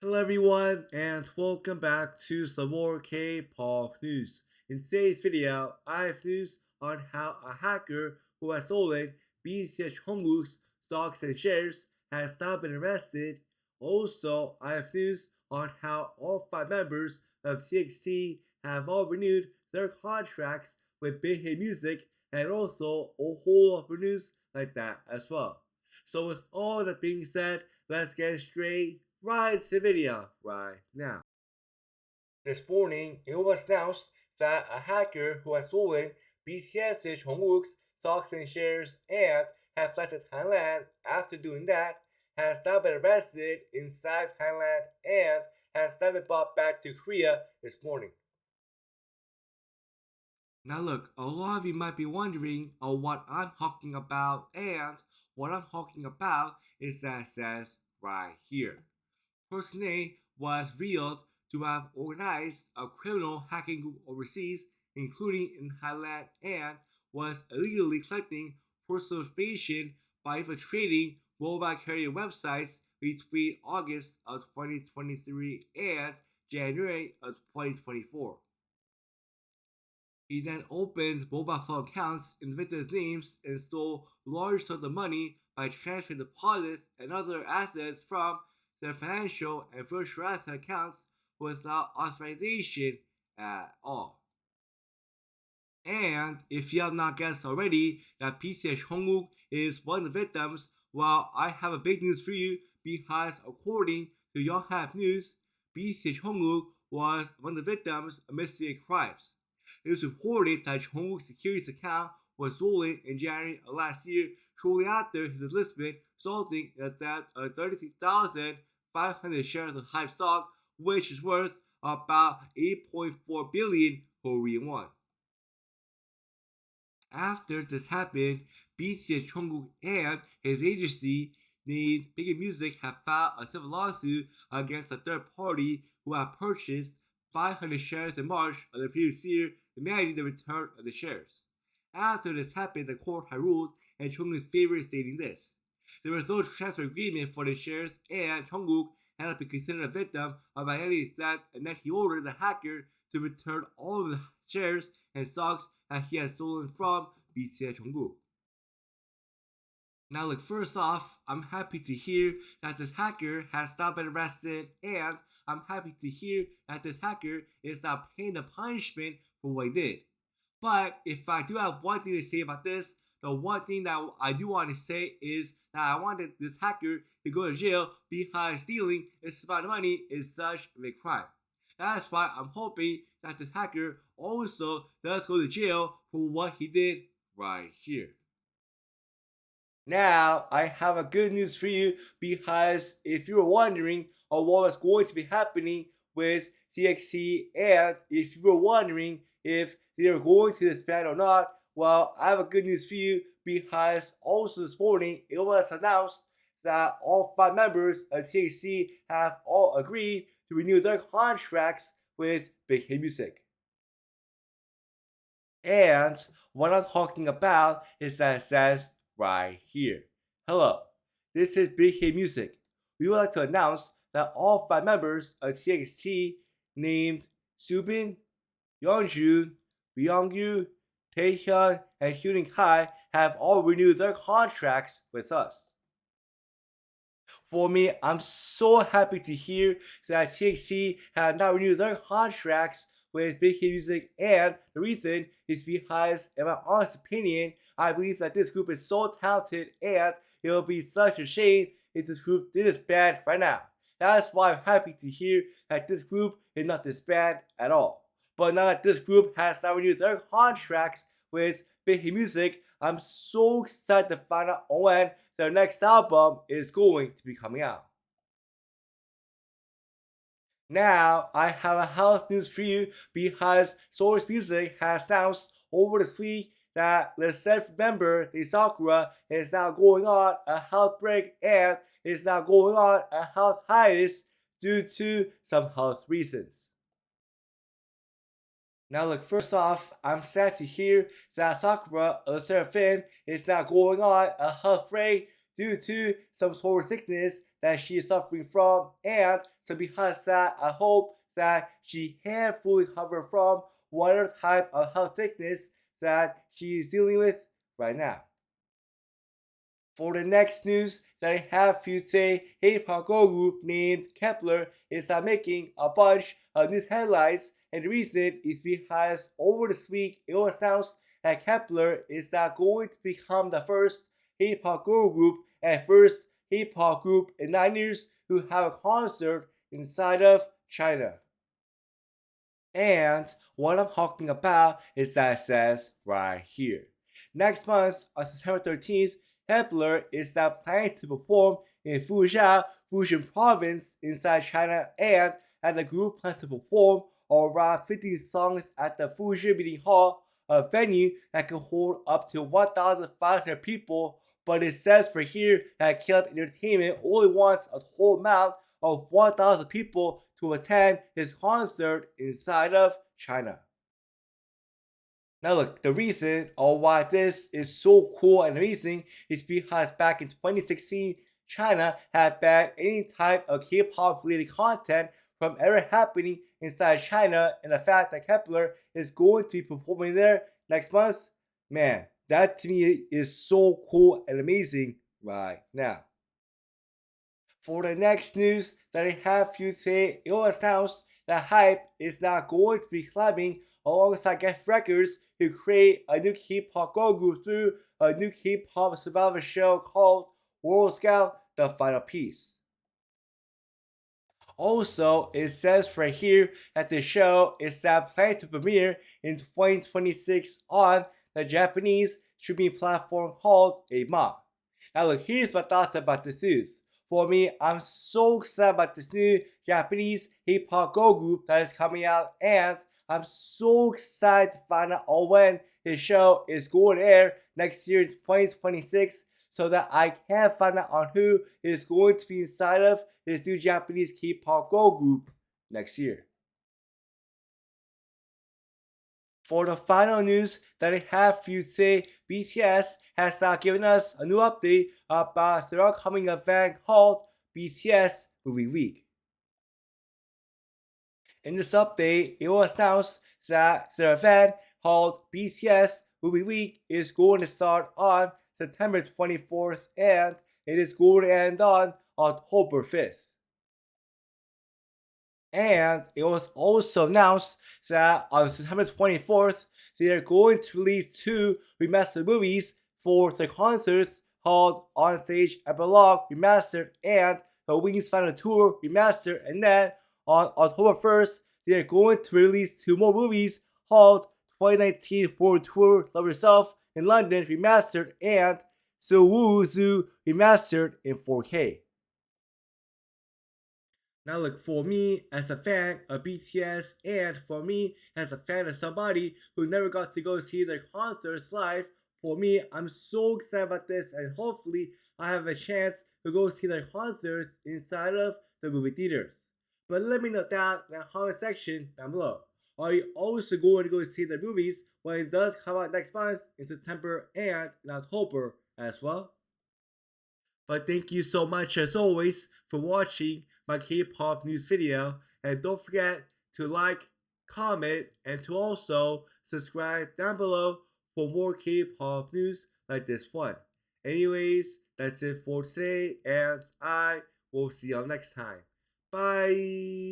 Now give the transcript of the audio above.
Hello everyone and welcome back to some more K-pop news. In today's video, I have news on how a hacker who has stolen BTS Jungkook's stocks and shares has now been arrested. Also, I have news on how all 5 members of TXT have all renewed their contracts with Big Hit Music, and also a whole lot of news like that as well. So with all that being said, let's get straight right to the video right now. This morning, it was announced that a hacker who has stolen BTS's Jungkook's stocks and shares and has fled to Thailand after doing that has now been arrested inside Thailand and has now been brought back to Korea this morning. Now look, a lot of you might be wondering what I'm talking about, and what I'm talking about is that it says right here. Person A was revealed to have organized a criminal hacking group overseas, including in Thailand, and was illegally collecting personal information by infiltrating mobile carrier websites between August of 2023 and January of 2024. He then opened mobile phone accounts in victims' names and stole large sums of money by transferring deposits and other assets from their financial and virtual asset accounts without authorization at all. And if you have not guessed already that BTS Jungkook is one of the victims, well, I have a big news for you because according to HYBE News, BTS Jungkook was one of the victims of mystery crimes. It was reported that Jungkook's securities account was stolen in January of last year, shortly after his enlistment, resulting in the death of 36,500 shares of HYBE stock, which is worth about 8.4 billion Korean won. After this happened, BTS Jungkook and his agency named Big Hit Music have filed a civil lawsuit against a third party who had purchased 500 shares in March of the previous year, demanding the return of the shares. After this happened, the court had ruled in Jungkook's favor, stating this: there was no transfer agreement for the shares, and Jungkook had not been considered a victim of identity theft, and then he ordered the hacker to return all of the shares and stocks that he had stolen from BTS Jungkook. Now look, first off, I'm happy to hear that this hacker has now been arrested, and I'm happy to hear that this hacker is now paying the punishment for what he did. But if I do have one thing to say about this, the one thing that I do want to say is that I wanted this hacker to go to jail because stealing this amount of money is such a big crime. That's why I'm hoping that this hacker also does go to jail for what he did right here. Now, I have a good news for you because if you were wondering what was going to be happening with TXT, and if you were wondering if they were going to disband or not, well, I have a good news for you because also this morning it was announced that all 5 members of TXT have all agreed to renew their contracts with Big Hit Music. And what I'm talking about is that it says right here: hello, this is Big Hit Music. We would like to announce that all 5 members of TXT named Subin, Yeonjun, Byungyu, Taehyun, and Hyunin Kai have all renewed their contracts with us. For me, I'm so happy to hear that TXT have now renewed their contracts with Big Hit Music, and the reason is because, in my honest opinion, I believe that this group is so talented, and it will be such a shame if this group did disband right now. That's why I'm happy to hear that this group is not disbanded at all. But now that this group has now renewed their contracts with Big Hit Music, I'm so excited to find out when their next album is going to be coming out. Now, I have a health news for you because Source Music has announced over this week that the 7th member, the SAKURA, is now going on a health break and is now going on a health hiatus due to some health reasons. Now look, first off, I'm sad to hear that SAKURA of the SSERAFIM is now going on a health break due to some sort of sickness that she is suffering from, and so because that, I hope that she can fully recover from whatever type of health sickness that she is dealing with right now. For the next news that I have for you today, K-pop girl group named Kepler is not making a bunch of news headlines, and the reason is because over this week it was announced that Kepler is not going to become the first K-pop girl group and first K-pop group in 9 years who have a concert inside of China. And what I'm talking about is that it says right here. Next month, on September 13th, Kepler is now planning to perform in Fuzhou, Fujian province inside China, and as the group plans to perform around 50 songs at the Fujian Meeting Hall, a venue that can hold up to 1,500 people. But it says for here that KOLLAB Entertainment only wants a total amount of 1,000 people to attend his concert inside of China. Now look, the reason of why this is so cool and amazing is because back in 2016, China had banned any type of K-pop related content from ever happening inside China, and the fact that Kepler is going to be performing there next month, man, that to me is so cool and amazing right now. For the next news that I have for you today, it was announced that HYBE is now going to be collabing alongside GEFFEN Records to create a new K-pop girl group through a new K-pop survival show called World Scout: The Final Piece. Also, it says right here that the show is now planned to premiere in 2026 on the Japanese streaming platform called HYBE. Now look, here's my thoughts about this news. For me, I'm so excited about this new Japanese K-pop girl group that is coming out, and I'm so excited to find out when this show is going to air next year in 2026 so that I can find out on who is going to be inside of this new Japanese K-pop girl group next year. For the final news that I have for you today, BTS has now given us a new update about their upcoming event called BTS Movie Week. In this update, it was announced that their event called BTS Movie Week is going to start on September 24th and it is going to end on October 5th. And it was also announced that on September 24th, they are going to release 2 remastered movies for the concerts called On Stage Epilogue Remastered and The Wings Final Tour Remastered. And then on October 1st, they are going to release 2 more movies called 2019 World Tour Love Yourself in London Remastered and So Woo Zoo Remastered in 4K. Now look, for me as a fan of BTS and for me as a fan of somebody who never got to go see their concerts live, for me, I'm so excited about this and hopefully I have a chance to go see their concerts inside of the movie theaters. But let me know down in the comment section down below. Are you also going to go see their movies when it does come out next month in September and in October as well? But thank you so much as always for watching my K-pop news video, and don't forget to like, comment, and to also subscribe down below for more K-pop news like this one. Anyways, that's it for today, and I will see y'all next time. Bye!